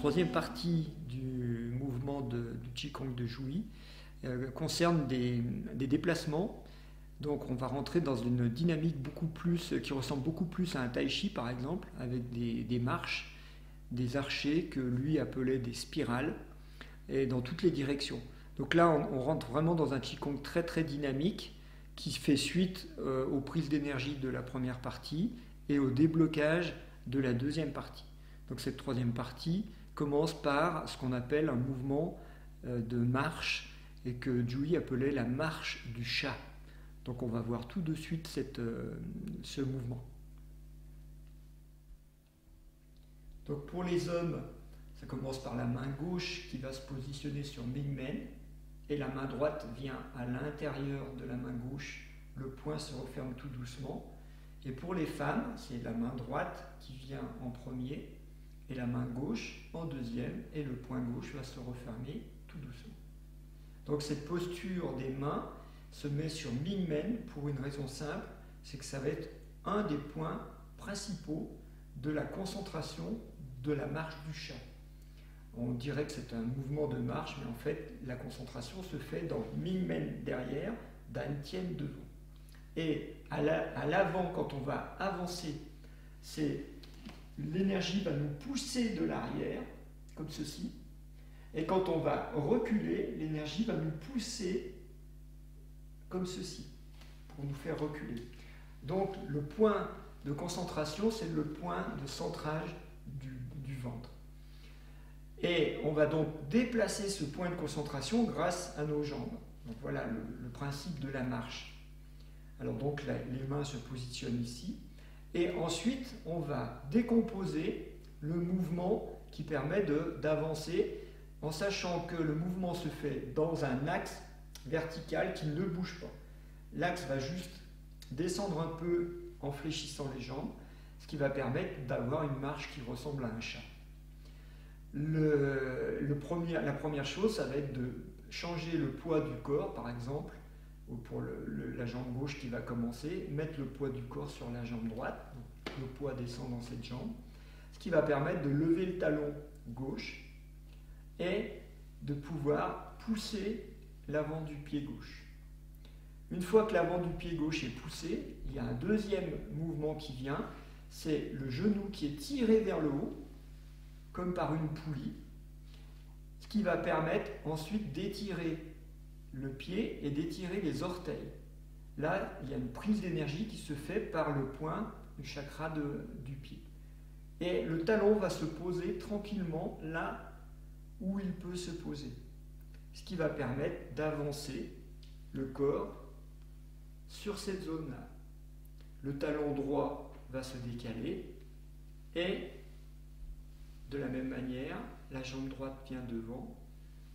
troisième partie du mouvement du Qigong de Zhu Yi concerne des déplacements. Donc on va rentrer dans une dynamique qui ressemble beaucoup plus à un tai chi par exemple, avec des marches, des archers que lui appelait des spirales, et dans toutes les directions. Donc là on rentre vraiment dans un Qigong très très dynamique qui fait suite aux prises d'énergie de la première partie et au déblocage de la deuxième partie. Donc cette troisième partie commence par ce qu'on appelle un mouvement de marche et que Zhu Yi appelait la marche du chat. Donc on va voir tout de suite ce mouvement. Donc pour les hommes, ça commence par la main gauche qui va se positionner sur Mingmen et la main droite vient à l'intérieur de la main gauche, le poing se referme tout doucement. Et pour les femmes, c'est la main droite qui vient en premier et la main gauche en deuxième et le poing gauche va se refermer tout doucement. Donc cette posture des mains se met sur Mingmen pour une raison simple, c'est que ça va être un des points principaux de la concentration de la marche du chat. On dirait que c'est un mouvement de marche, mais en fait la concentration se fait dans Mingmen derrière, Dan Tien devant. Et à l'avant, quand on va avancer, l'énergie va nous pousser de l'arrière, comme ceci. Et quand on va reculer, l'énergie va nous pousser comme ceci, pour nous faire reculer. Donc le point de concentration, c'est le point de centrage du ventre. Et on va donc déplacer ce point de concentration grâce à nos jambes. Donc voilà le principe de la marche. Alors donc les mains se positionnent ici. Et ensuite, on va décomposer le mouvement qui permet d'avancer en sachant que le mouvement se fait dans un axe vertical qui ne bouge pas. L'axe va juste descendre un peu en fléchissant les jambes, ce qui va permettre d'avoir une marche qui ressemble à un chat. La première chose, ça va être de changer le poids du corps, par exemple, ou pour la jambe gauche qui va commencer, mettre le poids du corps sur la jambe droite, donc le poids descend dans cette jambe, ce qui va permettre de lever le talon gauche et de pouvoir pousser l'avant du pied gauche. Une fois que l'avant du pied gauche est poussé, il y a un deuxième mouvement qui vient, c'est le genou qui est tiré vers le haut, comme par une poulie, ce qui va permettre ensuite d'étirer le pied et d'étirer les orteils. Là, il y a une prise d'énergie qui se fait par le point du chakra du pied. Et le talon va se poser tranquillement là où il peut se poser, ce qui va permettre d'avancer le corps sur cette zone-là. Le talon droit va se décaler et de la même manière, la jambe droite vient devant,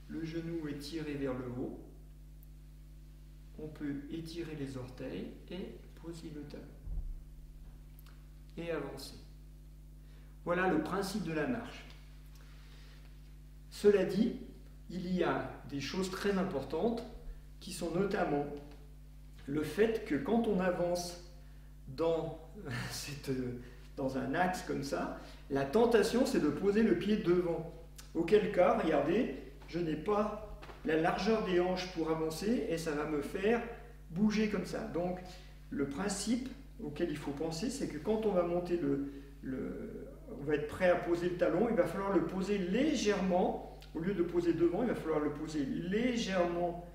le genou est tiré vers le haut, on peut étirer les orteils et poser le talon et avancer. Voilà le principe de la marche. Cela dit, il y a des choses très importantes qui sont notamment le fait que quand on avance dans un axe comme ça, la tentation c'est de poser le pied devant. Auquel cas, regardez, je n'ai pas la largeur des hanches pour avancer et ça va me faire bouger comme ça. Donc le principe auquel il faut penser, c'est que quand on va monter on va être prêt à poser le talon, il va falloir le poser légèrement, au lieu de poser devant, il va falloir le poser légèrement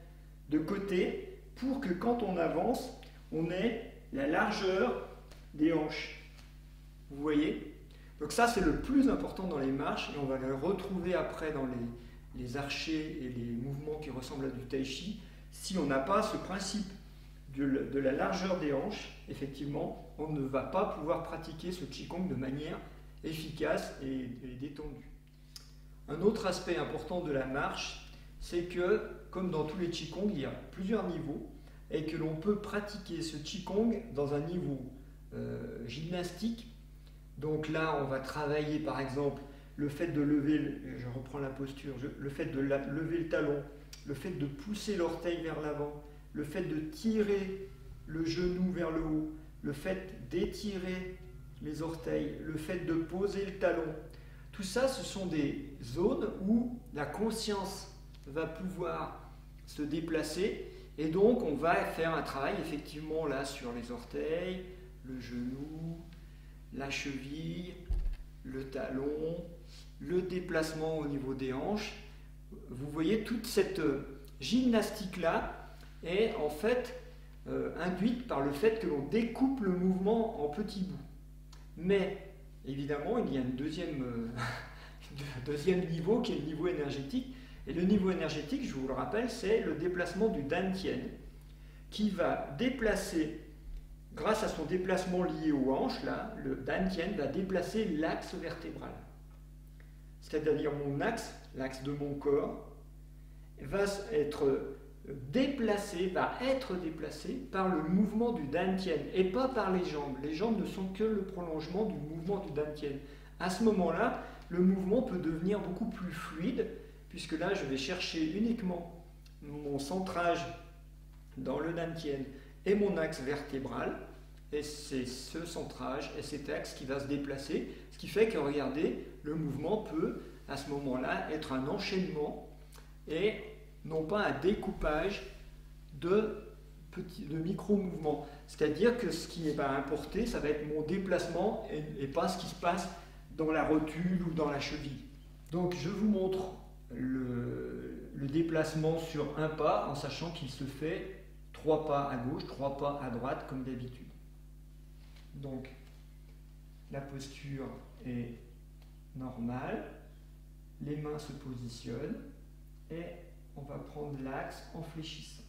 de côté pour que quand on avance, on ait la largeur des hanches. Vous voyez? Donc ça, c'est le plus important dans les marches et on va le retrouver après dans les archers et les mouvements qui ressemblent à du tai chi. Si on n'a pas ce principe de la largeur des hanches, effectivement, on ne va pas pouvoir pratiquer ce Qigong de manière efficace et détendue. Un autre aspect important de la marche, c'est que, comme dans tous les Qigong, il y a plusieurs niveaux et que l'on peut pratiquer ce Qigong dans un niveau gymnastique. Donc là, on va travailler par exemple le fait de lever, je reprends la posture, le fait de lever le talon, le fait de pousser l'orteil vers l'avant, le fait de tirer le genou vers le haut, le fait d'étirer les orteils, le fait de poser le talon. Tout ça, ce sont des zones où la conscience va pouvoir se déplacer et donc on va faire un travail effectivement là sur les orteils, le genou, la cheville, le talon, le déplacement au niveau des hanches. Vous voyez, toute cette gymnastique-là est en fait induite par le fait que l'on découpe le mouvement en petits bouts. Mais évidemment, il y a un deuxième niveau qui est le niveau énergétique. Et le niveau énergétique, je vous le rappelle, c'est le déplacement du dantian qui va déplacer, grâce à son déplacement lié aux hanches, là, le dantian va déplacer l'axe vertébral. C'est-à-dire mon axe, l'axe de mon corps, va être déplacé par le mouvement du dantian et pas par les jambes. Les jambes ne sont que le prolongement du mouvement du dantian. À ce moment-là, le mouvement peut devenir beaucoup plus fluide, puisque là, je vais chercher uniquement mon centrage dans le dantian et mon axe vertébral, et c'est ce centrage et cet axe qui va se déplacer, ce qui fait que, regardez, le mouvement peut, à ce moment-là, être un enchaînement et non pas un découpage de micro-mouvements. C'est-à-dire que ce qui va importer, ça va être mon déplacement et pas ce qui se passe dans la rotule ou dans la cheville. Donc je vous montre le déplacement sur un pas en sachant qu'il se fait 3 pas à gauche, 3 pas à droite comme d'habitude. Donc la posture est normale, les mains se positionnent et on va prendre l'axe en fléchissant.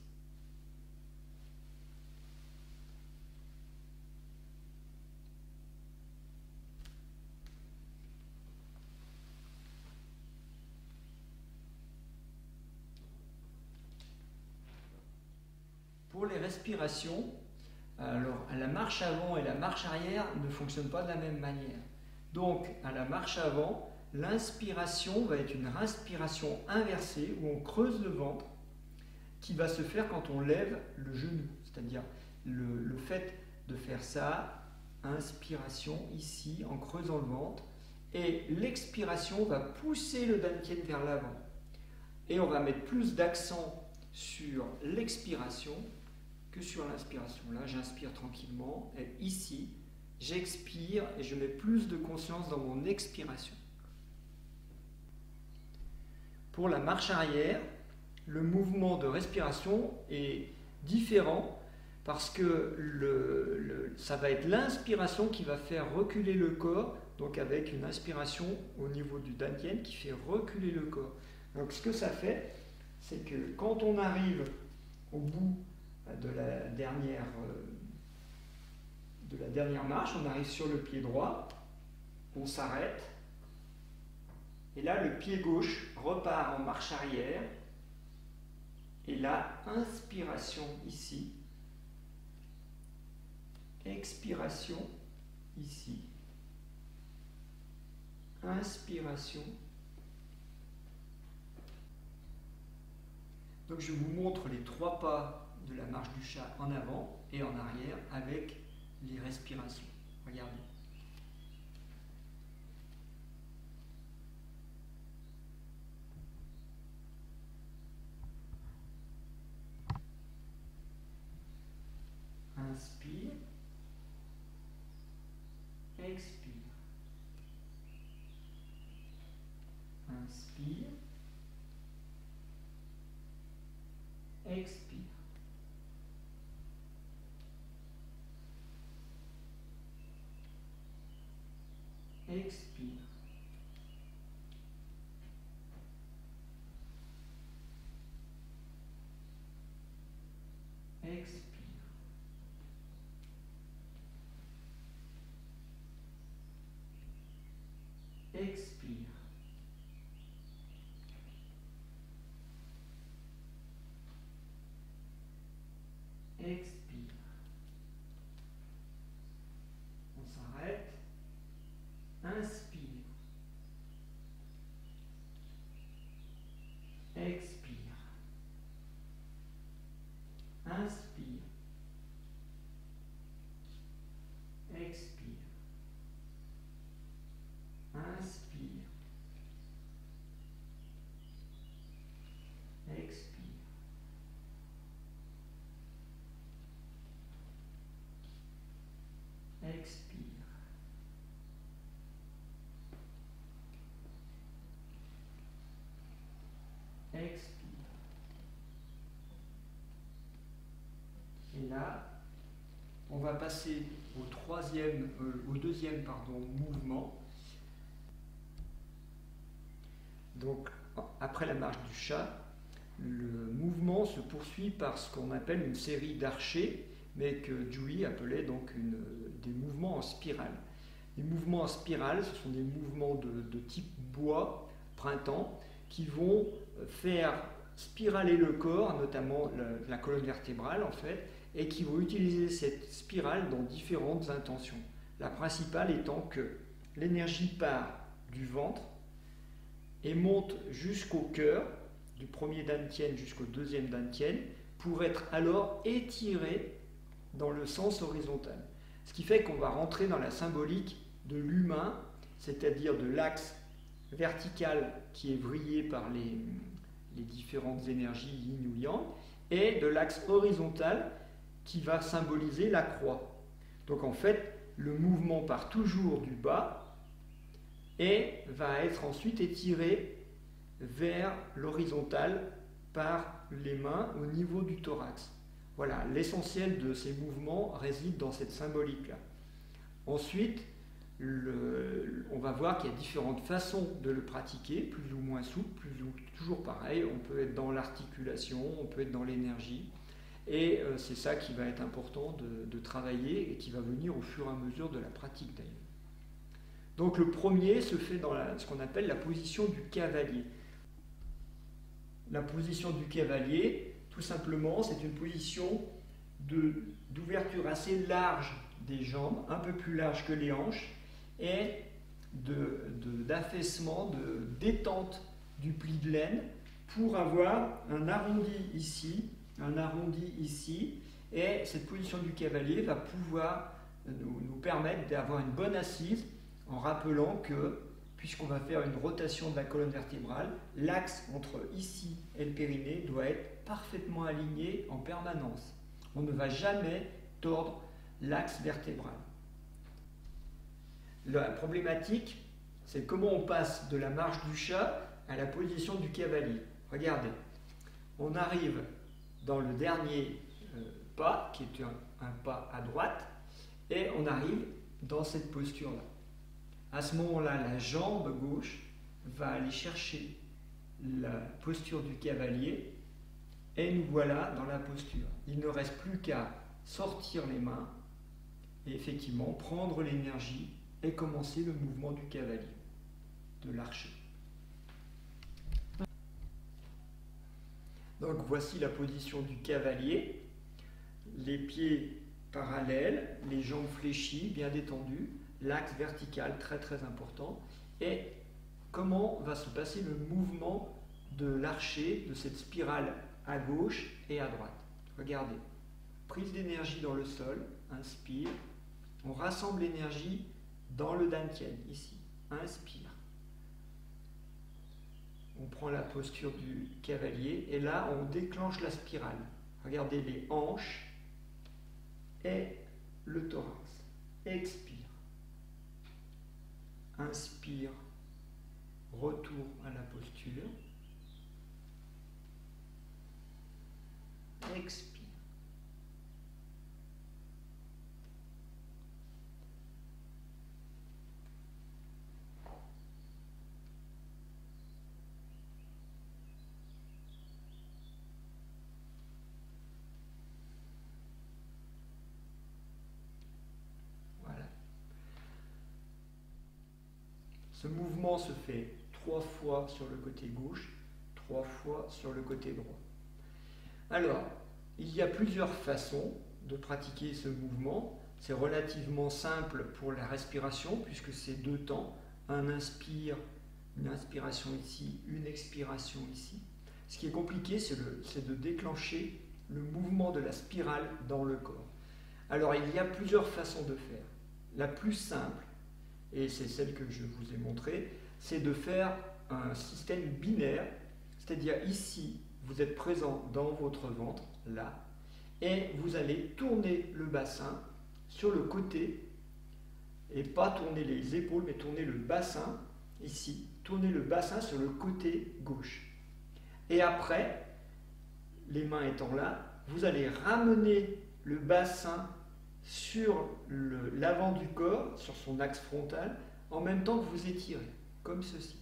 Pour les respirations, alors la marche avant et la marche arrière ne fonctionnent pas de la même manière. Donc à la marche avant, l'inspiration va être une respiration inversée où on creuse le ventre qui va se faire quand on lève le genou. C'est-à-dire le fait de faire ça, inspiration ici en creusant le ventre et l'expiration va pousser le dantian vers l'avant. Et on va mettre plus d'accent sur l'expiration que sur l'inspiration. Là, j'inspire tranquillement et ici, j'expire et je mets plus de conscience dans mon expiration. Pour la marche arrière, le mouvement de respiration est différent parce que ça va être l'inspiration qui va faire reculer le corps, donc avec une inspiration au niveau du dantian qui fait reculer le corps. Donc ce que ça fait, c'est que quand on arrive au bout de la dernière marche, on arrive sur le pied droit, on s'arrête, et là le pied gauche repart en marche arrière, et là, inspiration ici, expiration ici, inspiration. Donc je vous montre les 3 pas de la marche du chat en avant et en arrière avec les respirations. Regardez. Inspire, expire. Inspire, expire. Expire. Expire. Expire. Expire. On s'arrête. Inspire. Expire. Inspire. Expire. Inspire. on va passer au deuxième mouvement. Donc, après la marche du chat, le mouvement se poursuit par ce qu'on appelle une série d'archers, mais que Dewey appelait donc des mouvements en spirale. Les mouvements en spirale, ce sont des mouvements de type bois, printemps, qui vont faire spiraler le corps, notamment la colonne vertébrale en fait, et qui vont utiliser cette spirale dans différentes intentions. La principale étant que l'énergie part du ventre et monte jusqu'au cœur, du premier dantian jusqu'au deuxième dantian, pour être alors étirée dans le sens horizontal. Ce qui fait qu'on va rentrer dans la symbolique de l'humain, c'est-à-dire de l'axe vertical qui est vrillé par les différentes énergies yin ou yang, et de l'axe horizontal qui va symboliser la croix. Donc en fait, le mouvement part toujours du bas et va être ensuite étiré vers l'horizontale par les mains au niveau du thorax. Voilà, l'essentiel de ces mouvements réside dans cette symbolique-là. Ensuite, on va voir qu'il y a différentes façons de le pratiquer, plus ou moins souple, toujours pareil, on peut être dans l'articulation, on peut être dans l'énergie, et c'est ça qui va être important de travailler et qui va venir au fur et à mesure de la pratique d'ailleurs. Donc le premier se fait dans ce qu'on appelle la position du cavalier. La position du cavalier, tout simplement, c'est une position d'ouverture assez large des jambes, un peu plus large que les hanches, et d'affaissement, de détente du pli de laine pour avoir un arrondi ici, et cette position du cavalier va pouvoir nous permettre d'avoir une bonne assise en rappelant que, puisqu'on va faire une rotation de la colonne vertébrale, l'axe entre ici et le périnée doit être parfaitement aligné en permanence. On ne va jamais tordre l'axe vertébral. La problématique, c'est comment on passe de la marche du chat à la position du cavalier. Regardez, on arrive dans le dernier pas, qui est un pas à droite, et on arrive dans cette posture-là. À ce moment-là, la jambe gauche va aller chercher la posture du cavalier, et nous voilà dans la posture. Il ne reste plus qu'à sortir les mains, et effectivement prendre l'énergie et commencer le mouvement du cavalier, de l'archer. Donc voici la position du cavalier, les pieds parallèles, les jambes fléchies, bien détendues, l'axe vertical très très important, et comment va se passer le mouvement de l'archer, de cette spirale à gauche et à droite. Regardez, prise d'énergie dans le sol, inspire, on rassemble l'énergie dans le dantian, ici, inspire. On prend la posture du cavalier et là on déclenche la spirale. Regardez les hanches et le thorax. Expire. Inspire. Retour à la posture. Expire. Ce mouvement se fait 3 fois sur le côté gauche, 3 fois sur le côté droit. Alors, il y a plusieurs façons de pratiquer ce mouvement. C'est relativement simple pour la respiration, puisque c'est 2 temps. Un inspire, une inspiration ici, une expiration ici. Ce qui est compliqué, c'est de déclencher le mouvement de la spirale dans le corps. Alors, il y a plusieurs façons de faire. La plus simple, et c'est celle que je vous ai montrée, c'est de faire un système binaire, c'est-à-dire ici, vous êtes présent dans votre ventre, là, et vous allez tourner le bassin sur le côté, et pas tourner les épaules, mais tourner le bassin, ici, tourner le bassin sur le côté gauche. Et après, les mains étant là, vous allez ramener le bassin sur l'avant du corps, sur son axe frontal, en même temps que vous étirez, comme ceci.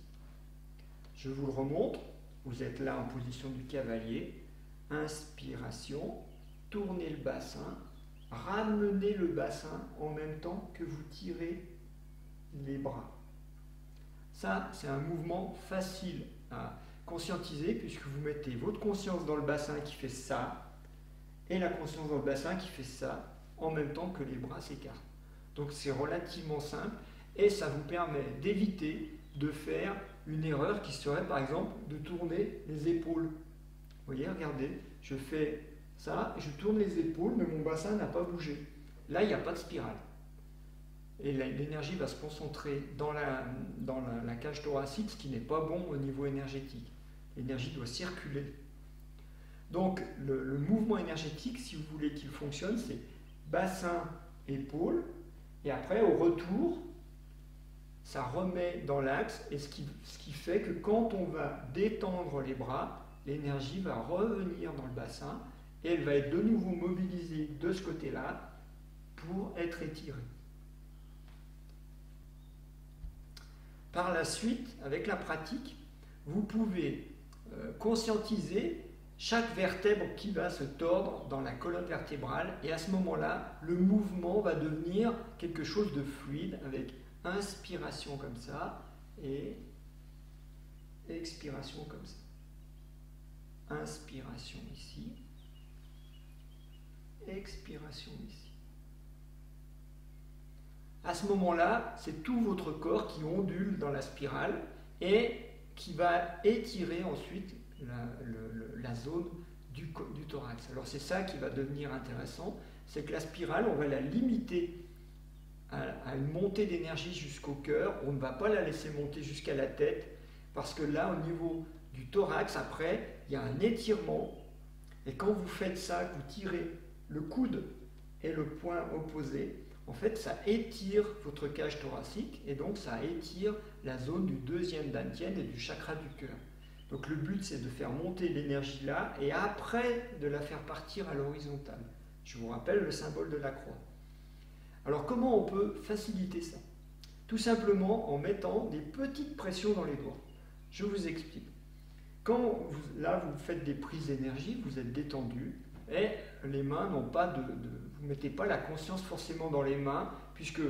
Je vous le remontre, vous êtes là en position du cavalier, inspiration, tournez le bassin, ramenez le bassin en même temps que vous tirez les bras. Ça, c'est un mouvement facile à conscientiser puisque vous mettez votre conscience dans le bassin qui fait ça et la conscience dans le bassin qui fait ça en même temps que les bras s'écartent. Donc c'est relativement simple et ça vous permet d'éviter de faire une erreur qui serait par exemple de tourner les épaules. Vous voyez, regardez, je fais ça, je tourne les épaules mais mon bassin n'a pas bougé. Là, il n'y a pas de spirale. Et l'énergie va se concentrer dans la cage thoracique, ce qui n'est pas bon au niveau énergétique. L'énergie doit circuler. Donc le mouvement énergétique, si vous voulez qu'il fonctionne, c'est bassin, épaule, et après au retour, ça remet dans l'axe, et ce qui fait que quand on va détendre les bras, l'énergie va revenir dans le bassin, et elle va être de nouveau mobilisée de ce côté-là pour être étirée. Par la suite, avec la pratique, vous pouvez conscientiser chaque vertèbre qui va se tordre dans la colonne vertébrale et à ce moment-là, le mouvement va devenir quelque chose de fluide avec inspiration comme ça et expiration comme ça. Inspiration ici, expiration ici. À ce moment-là, c'est tout votre corps qui ondule dans la spirale et qui va étirer ensuite la zone du thorax. Alors c'est ça qui va devenir intéressant, c'est que la spirale, on va la limiter à une montée d'énergie jusqu'au cœur, on ne va pas la laisser monter jusqu'à la tête, parce que là, au niveau du thorax, après, il y a un étirement, et quand vous faites ça, que vous tirez le coude et le poing opposé, en fait, ça étire votre cage thoracique et donc ça étire la zone du deuxième dantian et du chakra du cœur. Donc le but, c'est de faire monter l'énergie là et après de la faire partir à l'horizontale. Je vous rappelle le symbole de la croix. Alors comment on peut faciliter ça? Tout simplement en mettant des petites pressions dans les doigts. Je vous explique. Quand vous faites des prises d'énergie, vous êtes détendu et les mains n'ont pas vous ne mettez pas la conscience forcément dans les mains, puisque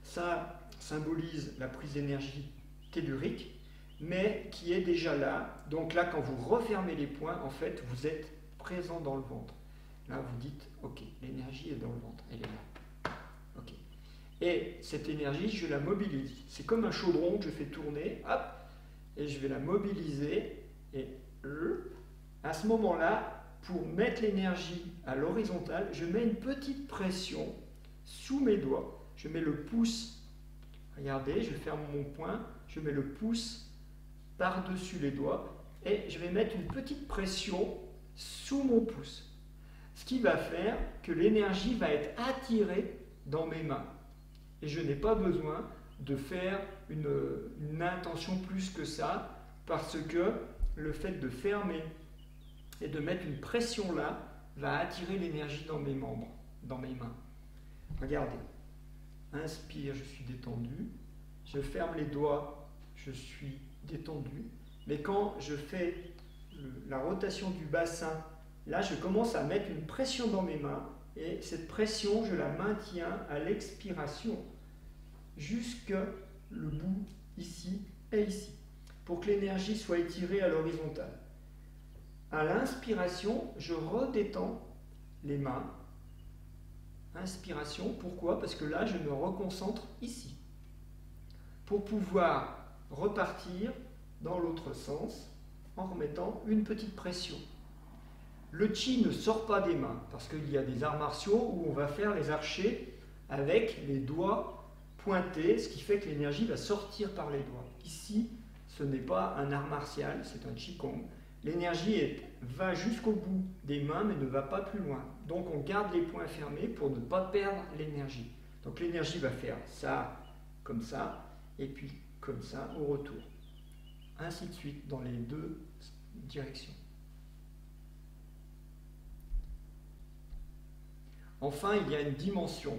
ça symbolise la prise d'énergie tellurique, mais qui est déjà là. Donc là, quand vous refermez les poings, en fait, vous êtes présent dans le ventre. Là, vous dites, ok, l'énergie est dans le ventre, elle est là. Ok. Et cette énergie, je la mobilise. C'est comme un chaudron que je fais tourner, hop, et je vais la mobiliser, et à ce moment-là, pour mettre l'énergie à l'horizontale, je mets une petite pression sous mes doigts. Je mets le pouce, regardez, je ferme mon poing, je mets le pouce par-dessus les doigts et je vais mettre une petite pression sous mon pouce. Ce qui va faire que l'énergie va être attirée dans mes mains. Et je n'ai pas besoin de faire une intention plus que ça, parce que le fait de fermer et de mettre une pression là va attirer l'énergie dans mes membres, dans mes mains. Regardez. Inspire, je suis détendu. Je ferme les doigts, je suis détendu. Mais quand je fais la rotation du bassin, là je commence à mettre une pression dans mes mains et cette pression, je la maintiens à l'expiration jusque le bout ici et ici, pour que l'énergie soit étirée à l'horizontale. À l'inspiration, je redétends les mains. Inspiration, pourquoi? Parce que là, je me reconcentre ici. Pour pouvoir repartir dans l'autre sens en remettant une petite pression. Le chi ne sort pas des mains, parce qu'il y a des arts martiaux où on va faire les archers avec les doigts pointés, ce qui fait que l'énergie va sortir par les doigts. Ici, ce n'est pas un art martial, c'est un qigong. L'énergie va jusqu'au bout des mains, mais ne va pas plus loin. Donc on garde les poings fermés pour ne pas perdre l'énergie. Donc l'énergie va faire ça, et puis comme ça au retour. Ainsi de suite dans les deux directions. Enfin, il y a une dimension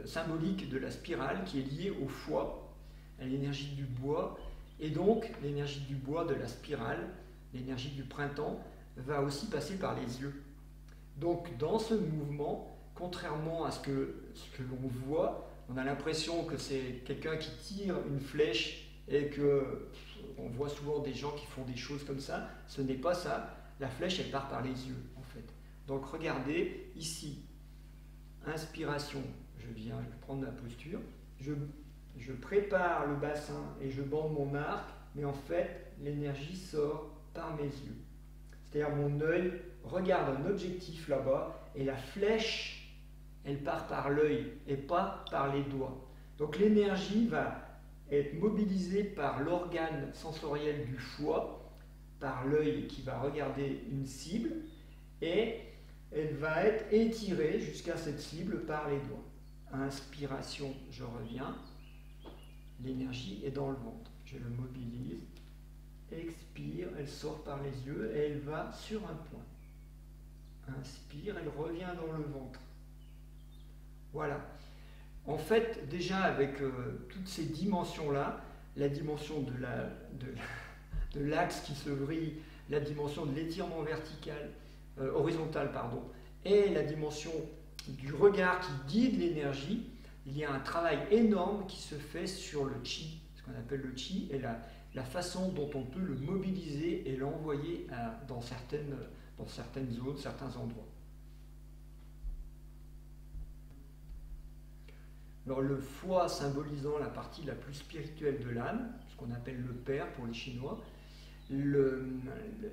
symbolique de la spirale qui est liée au foie, à l'énergie du bois, et donc l'énergie du bois de la spirale, l'énergie du printemps, va aussi passer par les yeux. Donc dans ce mouvement, contrairement à ce que l'on voit, on a l'impression que c'est quelqu'un qui tire une flèche et que on voit souvent des gens qui font des choses comme ça. Ce n'est pas ça. La flèche, elle part par les yeux, en fait. Donc regardez, ici, inspiration, je viens prendre ma posture, je prépare le bassin et je bande mon arc, mais en fait, l'énergie sort par mes yeux. C'est-à-dire mon œil regarde un objectif là-bas et la flèche, elle part par l'œil et pas par les doigts. Donc l'énergie va être mobilisée par l'organe sensoriel du foie, par l'œil qui va regarder une cible, et elle va être étirée jusqu'à cette cible par les doigts. Inspiration, je reviens, l'énergie est dans le ventre, je le mobilise, expire, elle sort par les yeux et elle va sur un point. Inspire, elle revient dans le ventre. Voilà. En fait, déjà avec toutes ces dimensions-là, la dimension de l'axe qui se vrille, la dimension de l'étirement vertical, horizontal, pardon, et la dimension du regard qui guide l'énergie, il y a un travail énorme qui se fait sur le chi, ce qu'on appelle le chi, et la façon dont on peut le mobiliser et l'envoyer dans certaines zones, certains endroits. Alors le foie symbolisant la partie la plus spirituelle de l'âme, ce qu'on appelle le père pour les Chinois,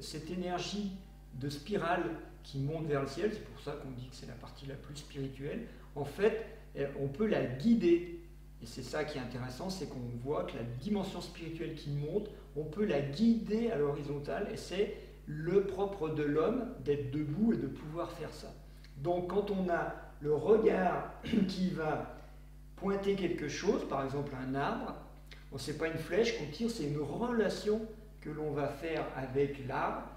cette énergie de spirale qui monte vers le ciel, c'est pour ça qu'on dit que c'est la partie la plus spirituelle, en fait, on peut la guider. Et c'est ça qui est intéressant, c'est qu'on voit que la dimension spirituelle qui monte, on peut la guider à l'horizontale, et c'est le propre de l'homme d'être debout et de pouvoir faire ça. Donc quand on a le regard qui va pointer quelque chose, par exemple un arbre, ce n'est pas une flèche qu'on tire, c'est une relation que l'on va faire avec l'arbre.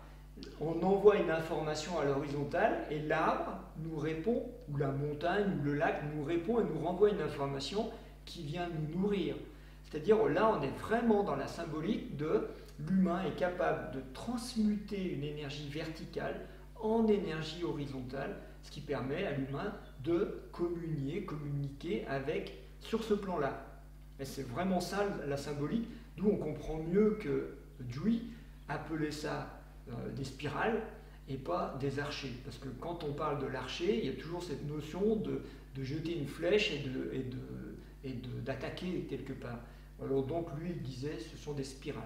On envoie une information à l'horizontale et l'arbre nous répond, ou la montagne, ou le lac nous répond et nous renvoie une information qui vient nous nourrir. C'est-à-dire là, on est vraiment dans la symbolique de l'humain est capable de transmuter une énergie verticale en énergie horizontale, ce qui permet à l'humain de communiquer sur ce plan-là. Et c'est vraiment ça la symbolique, d'où on comprend mieux que Dewey appelait ça des spirales et pas des archers. Parce que quand on parle de l'archer, il y a toujours cette notion de jeter une flèche et d'attaquer quelque part. Alors donc lui, il disait ce sont des spirales.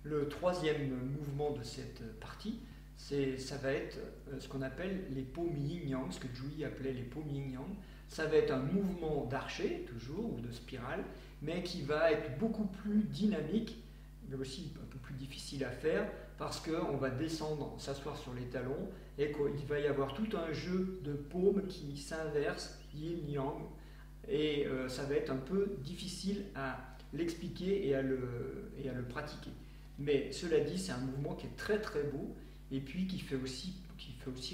Le troisième mouvement de cette partie, ça va être ce qu'on appelle les paumes yin-yang, ce que Dewey appelait les paumes yin-yang. Ça va être un mouvement d'archer, toujours, ou de spirale, mais qui va être beaucoup plus dynamique, mais aussi un peu plus difficile à faire, parce qu'on va descendre, s'asseoir sur les talons, et qu'il va y avoir tout un jeu de paumes qui s'inversent, yin-yang, et ça va être un peu difficile à l'expliquer et à le pratiquer. Mais cela dit, c'est un mouvement qui est très très beau, et puis qui fait aussi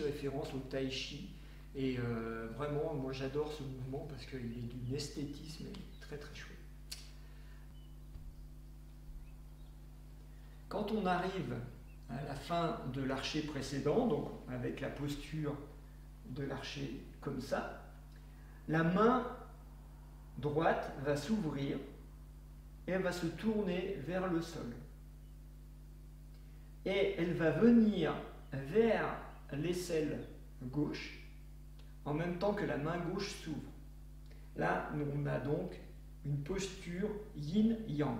référence au tai chi. Et vraiment, moi j'adore ce mouvement parce qu'il est d'une esthétisme très très chouette. Quand on arrive à la fin de l'archer précédent, donc avec la posture de l'archer comme ça, la main droite va s'ouvrir et elle va se tourner vers le sol. Et elle va venir vers l'aisselle gauche en même temps que la main gauche s'ouvre. Là, on a donc une posture yin-yang.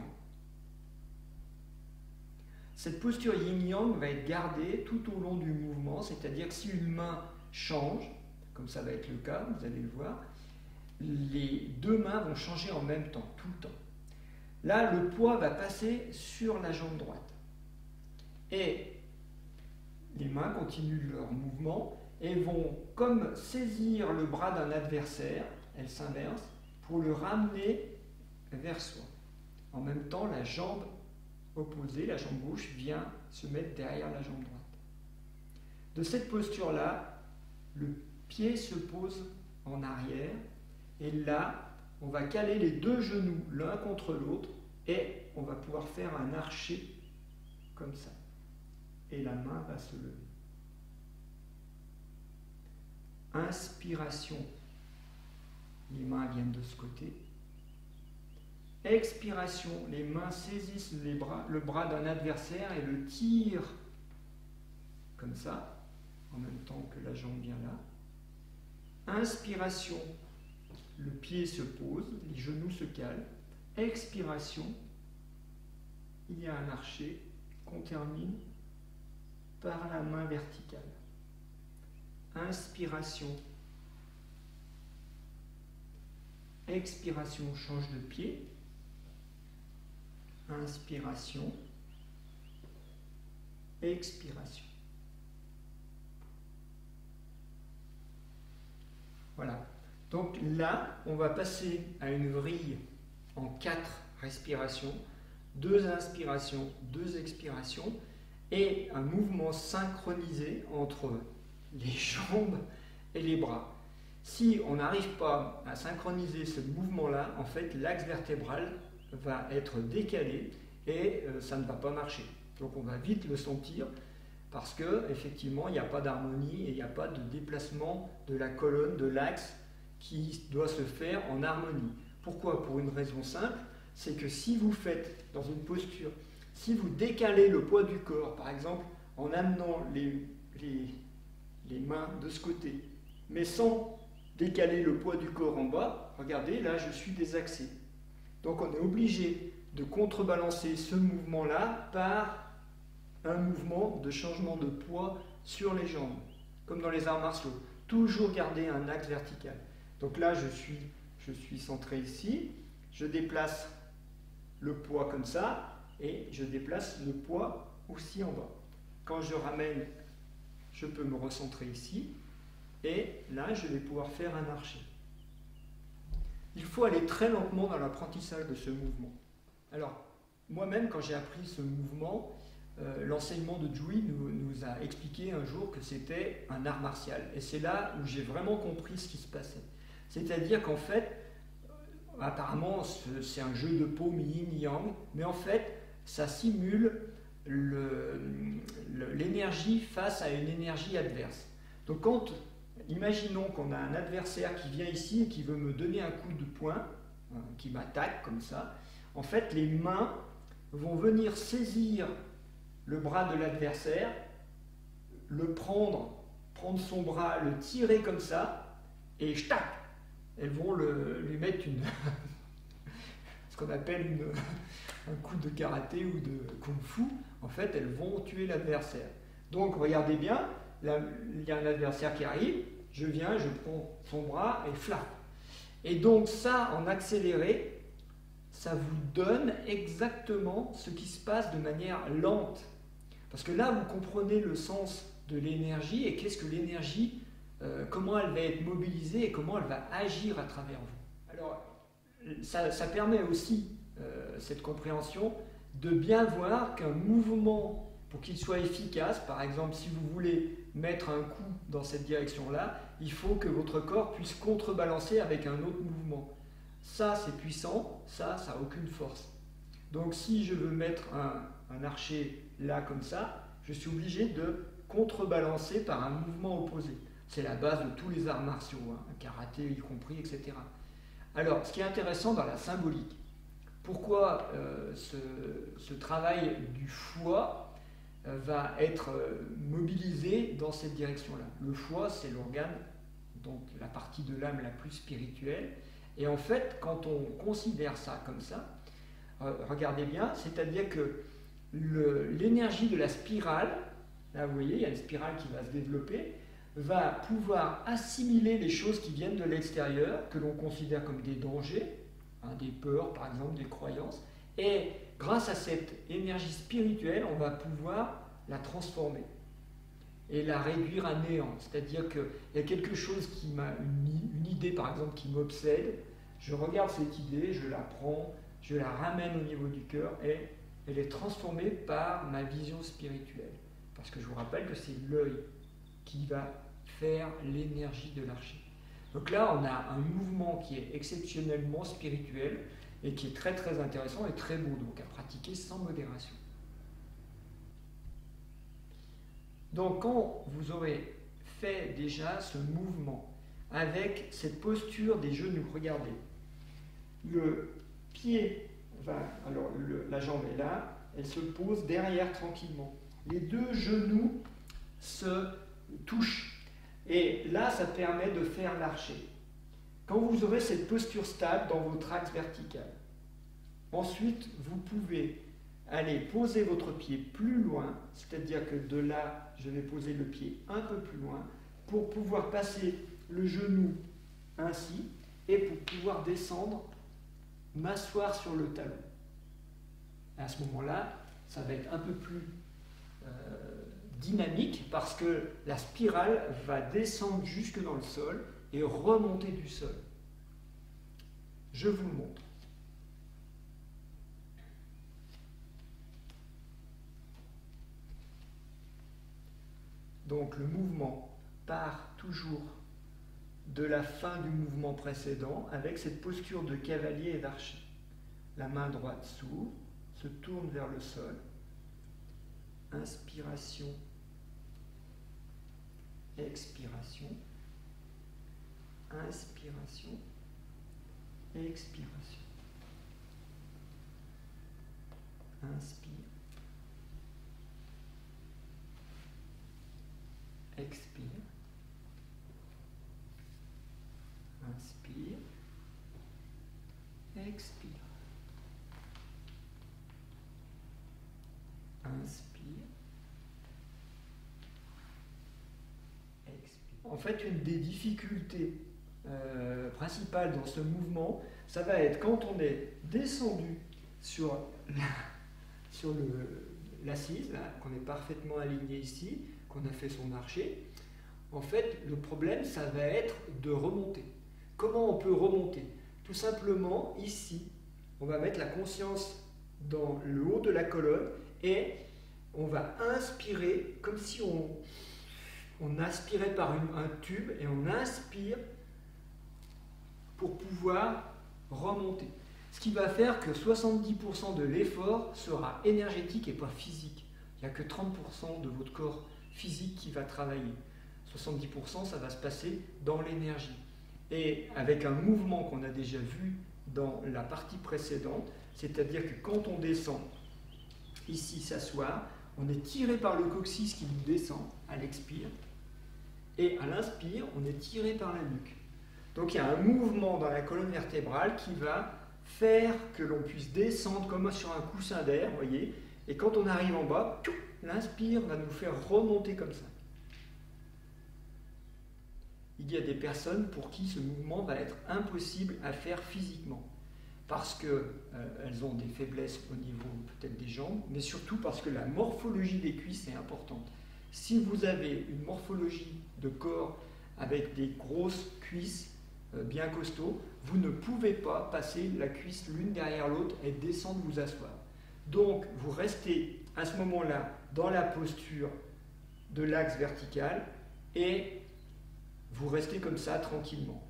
Cette posture yin-yang va être gardée tout au long du mouvement, c'est-à-dire que si une main change, comme ça va être le cas, vous allez le voir, les deux mains vont changer en même temps, tout le temps. Là, le poids va passer sur la jambe droite. Et les mains continuent leur mouvement et vont comme saisir le bras d'un adversaire, elles s'inversent, pour le ramener vers soi. En même temps, la jambe opposée, la jambe gauche, vient se mettent derrière la jambe droite. De cette posture-là, le pied se pose en arrière et là, on va caler les deux genoux l'un contre l'autre et on va pouvoir faire un archet comme ça. Et la main va se lever. Inspiration, les mains viennent de ce côté. Expiration, les mains saisissent le bras d'un adversaire et le tirent comme ça, en même temps que la jambe vient là. Inspiration, le pied se pose, les genoux se calent. Expiration, il y a un archet qu'on termine par la main verticale. Inspiration. Expiration, change de pied. Inspiration. Expiration. Voilà. Donc là, on va passer à une vrille en 4 respirations, 2 inspirations, 2 expirations, et un mouvement synchronisé entre les jambes et les bras. Si on n'arrive pas à synchroniser ce mouvement-là, en fait, l'axe vertébral va être décalé et ça ne va pas marcher. Donc on va vite le sentir parce qu'effectivement, il n'y a pas d'harmonie et il n'y a pas de déplacement de la colonne, de l'axe qui doit se faire en harmonie. Pourquoi? Pour une raison simple, c'est que si vous faites dans une posture, si vous décalez le poids du corps, par exemple, en amenant les mains de ce côté, mais sans décaler le poids du corps en bas, regardez, là je suis désaxé. Donc on est obligé de contrebalancer ce mouvement-là par un mouvement de changement de poids sur les jambes, comme dans les arts martiaux. Toujours garder un axe vertical. Donc là je suis centré ici, je déplace le poids comme ça, et je déplace le poids aussi en bas. Quand je ramène, je peux me recentrer ici, et là, je vais pouvoir faire un archet. Il faut aller très lentement dans l'apprentissage de ce mouvement. Alors, moi-même, quand j'ai appris ce mouvement, l'enseignement de Dewey nous a expliqué un jour que c'était un art martial. Et c'est là où j'ai vraiment compris ce qui se passait. C'est-à-dire qu'en fait, apparemment, c'est un jeu de paume yin-yang, mais en fait, ça simule l'énergie face à une énergie adverse. Donc imaginons qu'on a un adversaire qui vient ici et qui veut me donner un coup de poing, qui m'attaque comme ça, en fait les mains vont venir saisir le bras de l'adversaire, le prendre son bras, le tirer comme ça, et tac, elles vont lui mettre ce qu'on appelle un coup de karaté ou de kung-fu. En fait, elles vont tuer l'adversaire. Donc, regardez bien, là, il y a un adversaire qui arrive, je viens, je prends son bras et flap. Et donc ça, en accéléré, ça vous donne exactement ce qui se passe de manière lente. Parce que là, vous comprenez le sens de l'énergie et qu'est-ce que l'énergie, comment elle va être mobilisée et comment elle va agir à travers vous. Alors, ça permet aussi, cette compréhension, de bien voir qu'un mouvement, pour qu'il soit efficace, par exemple, si vous voulez mettre un coup dans cette direction-là, il faut que votre corps puisse contrebalancer avec un autre mouvement. Ça, c'est puissant, ça n'a aucune force. Donc, si je veux mettre un archer là, comme ça, je suis obligé de contrebalancer par un mouvement opposé. C'est la base de tous les arts martiaux, hein, karaté y compris, etc. Alors, ce qui est intéressant dans la symbolique, pourquoi ce travail du foie va être mobilisé dans cette direction-là. Le foie, c'est l'organe, donc la partie de l'âme la plus spirituelle. Et en fait, quand on considère ça comme ça, regardez bien, c'est-à-dire que l'énergie de la spirale, là vous voyez, il y a une spirale qui va se développer, va pouvoir assimiler les choses qui viennent de l'extérieur, que l'on considère comme des dangers, des peurs par exemple, des croyances, et grâce à cette énergie spirituelle, on va pouvoir la transformer et la réduire à néant. C'est-à-dire qu'il y a quelque chose qui m'a, une idée par exemple qui m'obsède, je regarde cette idée, je la prends, je la ramène au niveau du cœur et elle est transformée par ma vision spirituelle. Parce que je vous rappelle que c'est l'œil qui va faire l'énergie de l'archer. Donc là, on a un mouvement qui est exceptionnellement spirituel et qui est très très intéressant et très beau, donc à pratiquer sans modération. Donc quand vous aurez fait déjà ce mouvement avec cette posture des genoux, regardez, le pied alors la jambe est là, elle se pose derrière tranquillement. Les deux genoux se touchent. Et là, ça permet de faire l'archer. Quand vous aurez cette posture stable dans votre axe vertical, ensuite, vous pouvez aller poser votre pied plus loin, c'est-à-dire que de là, je vais poser le pied un peu plus loin, pour pouvoir passer le genou ainsi, et pour pouvoir descendre, m'asseoir sur le talon. À ce moment-là, ça va être un peu plus dynamique parce que la spirale va descendre jusque dans le sol et remonter du sol. Je vous le montre. Donc le mouvement part toujours de la fin du mouvement précédent avec cette posture de cavalier et d'archer. La main droite s'ouvre, se tourne vers le sol. Inspiration, expiration, inspiration, expiration. Inspire, expire, inspire, expire, inspire, expire. En fait, une des difficultés principales dans ce mouvement, ça va être quand on est descendu sur l'assise, qu'on est parfaitement aligné ici, qu'on a fait son archer. En fait, le problème, ça va être de remonter. Comment on peut remonter? Tout simplement, ici, on va mettre la conscience dans le haut de la colonne et on va inspirer comme si on aspirait par un tube et on inspire pour pouvoir remonter. Ce qui va faire que 70% de l'effort sera énergétique et pas physique. Il n'y a que 30% de votre corps physique qui va travailler. 70%, ça va se passer dans l'énergie. Et avec un mouvement qu'on a déjà vu dans la partie précédente, c'est-à-dire que quand on descend ici, s'asseoir, on est tiré par le coccyx qui nous descend à l'expire, et à l'inspire, on est tiré par la nuque. Donc il y a un mouvement dans la colonne vertébrale qui va faire que l'on puisse descendre comme sur un coussin d'air, voyez, et quand on arrive en bas, l'inspire va nous faire remonter comme ça. Il y a des personnes pour qui ce mouvement va être impossible à faire physiquement, parce qu'elles ont des faiblesses au niveau peut-être des jambes, mais surtout parce que la morphologie des cuisses est importante. Si vous avez une morphologie de corps avec des grosses cuisses bien costauds, vous ne pouvez pas passer la cuisse l'une derrière l'autre et descendre vous asseoir. Donc vous restez à ce moment-là dans la posture de l'axe vertical et vous restez comme ça tranquillement.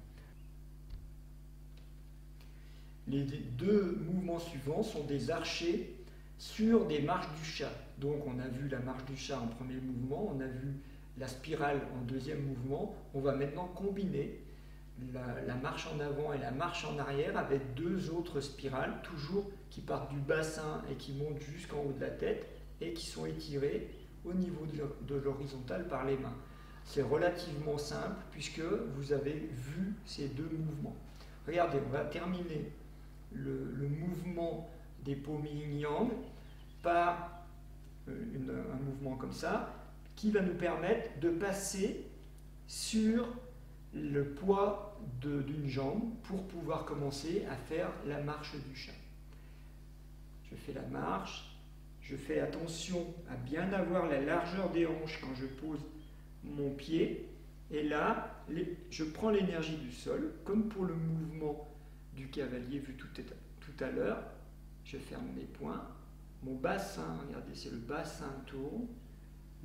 Les deux mouvements suivants sont des archers sur des marches du chat. Donc on a vu la marche du chat en premier mouvement, on a vu la spirale en deuxième mouvement. On va maintenant combiner la marche en avant et la marche en arrière avec deux autres spirales, toujours qui partent du bassin et qui montent jusqu'en haut de la tête et qui sont étirées au niveau de l'horizontale par les mains. C'est relativement simple puisque vous avez vu ces deux mouvements. Regardez, on va terminer le mouvement des paumes yin-yang par un mouvement comme ça qui va nous permettre de passer sur le poids d'une jambe pour pouvoir commencer à faire la marche du chat. Je fais la marche, je fais attention à bien avoir la largeur des hanches quand je pose mon pied, et là, je prends l'énergie du sol, comme pour le mouvement du cavalier vu tout à l'heure. Je ferme mes poings, mon bassin, regardez, c'est le bassin tourne,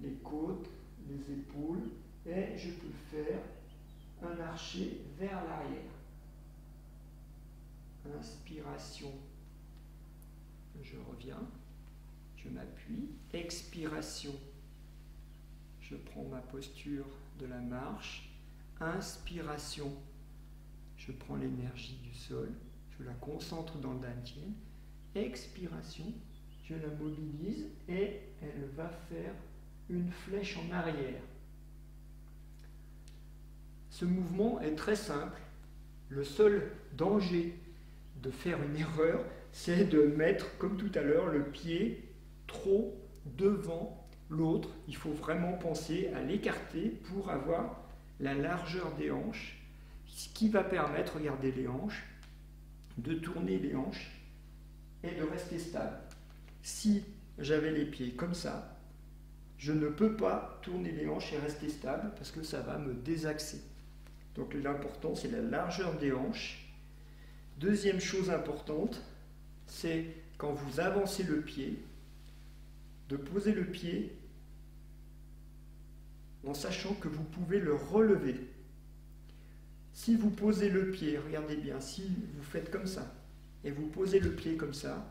les côtes, les épaules, et je peux faire un archet vers l'arrière. Inspiration, je reviens, je m'appuie. Expiration, je prends ma posture de la marche. Inspiration, je prends l'énergie du sol, je la concentre dans le dantian. Expiration, je la mobilise et elle va faire une flèche en arrière. Ce mouvement est très simple. Le seul danger de faire une erreur, c'est de mettre, comme tout à l'heure, le pied trop devant l'autre. Il faut vraiment penser à l'écarter pour avoir la largeur des hanches, ce qui va permettre, regardez les hanches, de tourner les hanches et de rester stable. Si j'avais les pieds comme ça, je ne peux pas tourner les hanches et rester stable parce que ça va me désaxer. Donc l'important, c'est la largeur des hanches. Deuxième chose importante, c'est quand vous avancez le pied, de poser le pied en sachant que vous pouvez le relever. Si vous posez le pied, regardez bien, si vous faites comme ça, et vous posez le pied comme ça,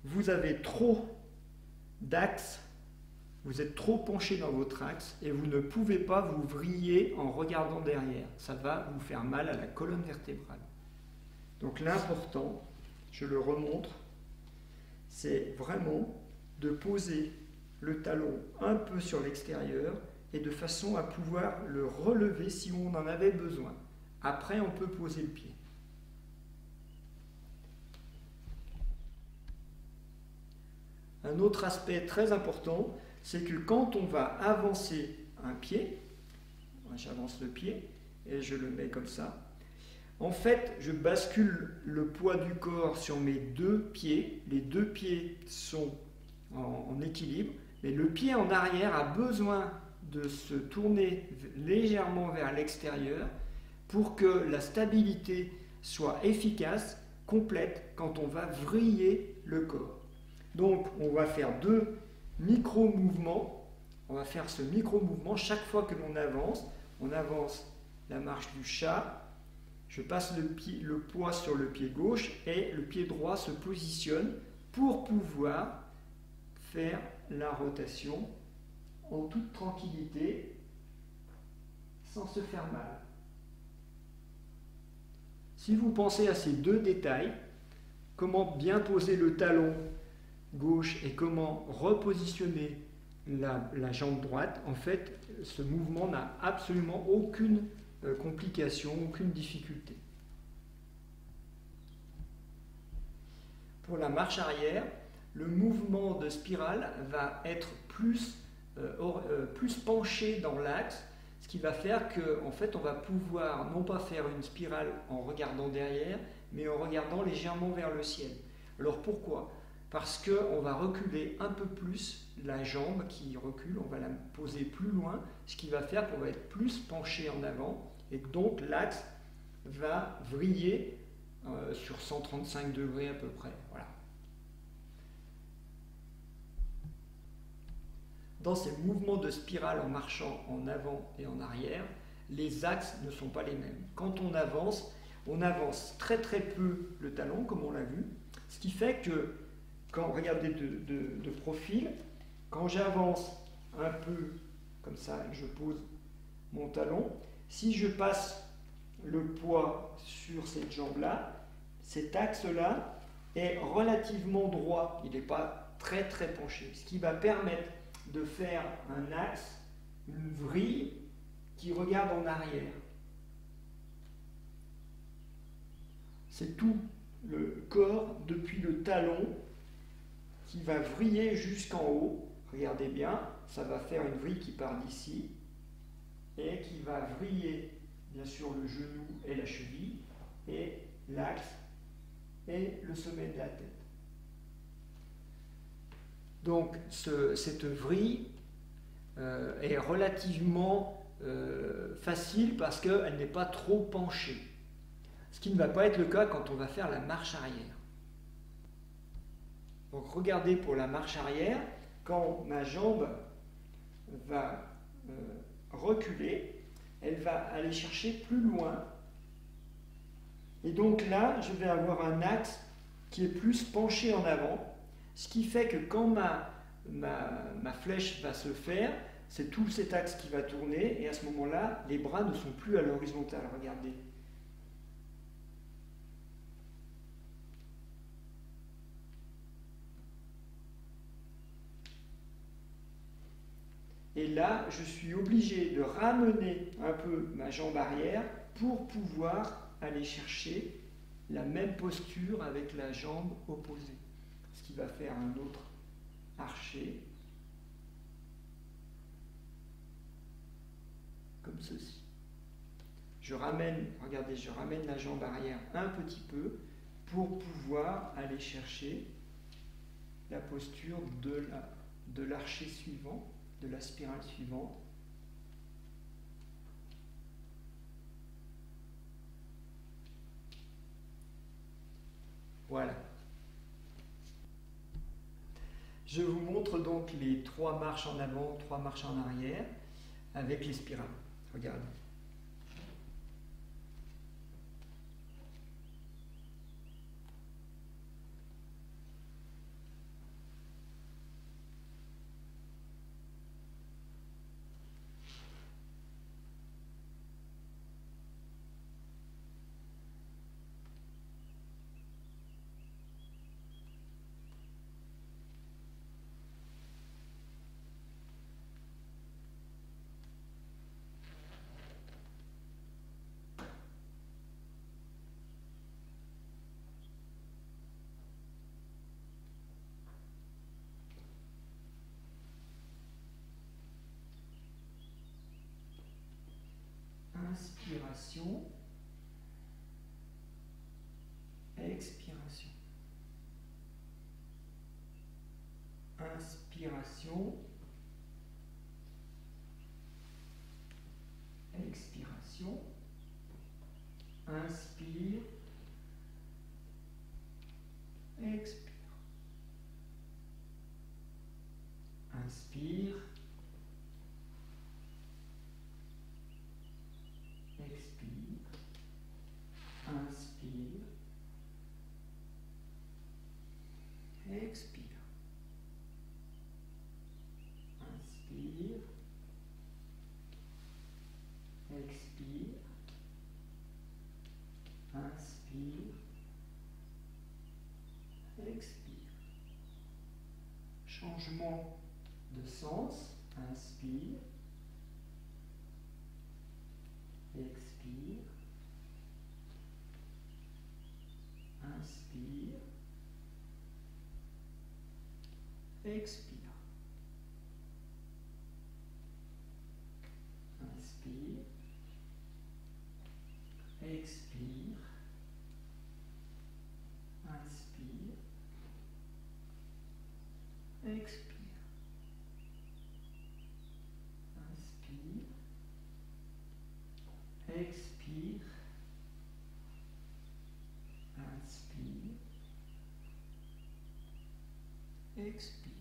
vous avez trop d'axe, vous êtes trop penché dans votre axe, et vous ne pouvez pas vous vriller en regardant derrière. Ça va vous faire mal à la colonne vertébrale. Donc l'important, je le remontre, c'est vraiment de poser le talon un peu sur l'extérieur et de façon à pouvoir le relever si on en avait besoin. Après, on peut poser le pied. Un autre aspect très important, c'est que quand on va avancer un pied, j'avance le pied et je le mets comme ça, en fait, je bascule le poids du corps sur mes deux pieds. Les deux pieds sont en équilibre, mais le pied en arrière a besoin de se tourner légèrement vers l'extérieur pour que la stabilité soit efficace, complète, quand on va vriller le corps. Donc, on va faire deux micro-mouvements. On va faire ce micro-mouvement chaque fois que l'on avance. On avance la marche du chat. Je passe le poids sur le pied gauche et le pied droit se positionne pour pouvoir faire la rotation en toute tranquillité, sans se faire mal. Si vous pensez à ces deux détails, comment bien poser le talon gauche et comment repositionner la jambe droite, en fait, ce mouvement n'a absolument aucune complication, aucune difficulté. Pour la marche arrière, le mouvement de spirale va être plus penché dans l'axe, ce qui va faire qu'en fait, on va pouvoir non pas faire une spirale en regardant derrière, mais en regardant légèrement vers le ciel. Alors pourquoi ? Parce qu'on va reculer un peu plus la jambe qui recule, on va la poser plus loin, ce qui va faire qu'on va être plus penché en avant, et donc l'axe va vriller sur 135 degrés à peu près. Voilà. Dans ces mouvements de spirale en marchant en avant et en arrière, les axes ne sont pas les mêmes. Quand on avance très très peu le talon, comme on l'a vu, ce qui fait que, quand regardez de profil, quand j'avance un peu comme ça, je pose mon talon, si je passe le poids sur cette jambe-là, cet axe-là est relativement droit, il n'est pas très très penché, ce qui va permettre de faire un axe, une vrille qui regarde en arrière. C'est tout le corps depuis le talon qui va vriller jusqu'en haut. Regardez bien, ça va faire une vrille qui part d'ici et qui va vriller bien sûr le genou et la cheville et l'axe et le sommet de la tête. Donc cette vrille est relativement facile parce qu'elle n'est pas trop penchée. Ce qui ne va pas être le cas quand on va faire la marche arrière. Donc regardez pour la marche arrière, quand ma jambe va reculer, elle va aller chercher plus loin. Et donc là, je vais avoir un axe qui est plus penché en avant, ce qui fait que quand ma flèche va se faire, c'est tout cet axe qui va tourner, et à ce moment-là, les bras ne sont plus à l'horizontale. Regardez. Et là, je suis obligé de ramener un peu ma jambe arrière pour pouvoir aller chercher la même posture avec la jambe opposée. Ce qui va faire un autre arché, comme ceci. Je ramène, regardez, je ramène la jambe arrière un petit peu pour pouvoir aller chercher la posture de l'archet suivant, de la spirale suivante. Voilà. Je vous montre donc les 3 marches en avant, 3 marches en arrière avec les spirales. Regardez. Inspiration, expiration. Inspiration, expiration. Inspire, expire. Inspire, expire. Inspire, expire. Inspire, expire. Inspire, expire. Changement de sens. Inspire, expire. Inspire, expire. Inspire, expire. Inspire, expire. Inspire, expire. Inspire, expire.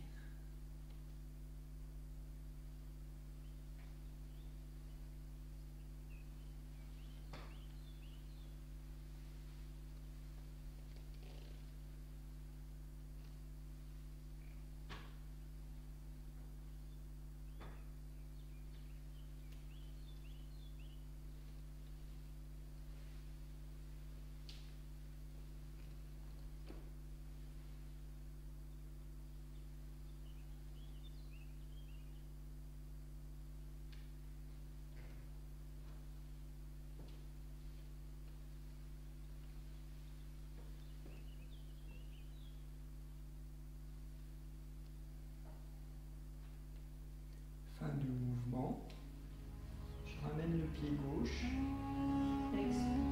Fin du mouvement. Je ramène le pied gauche. Expire.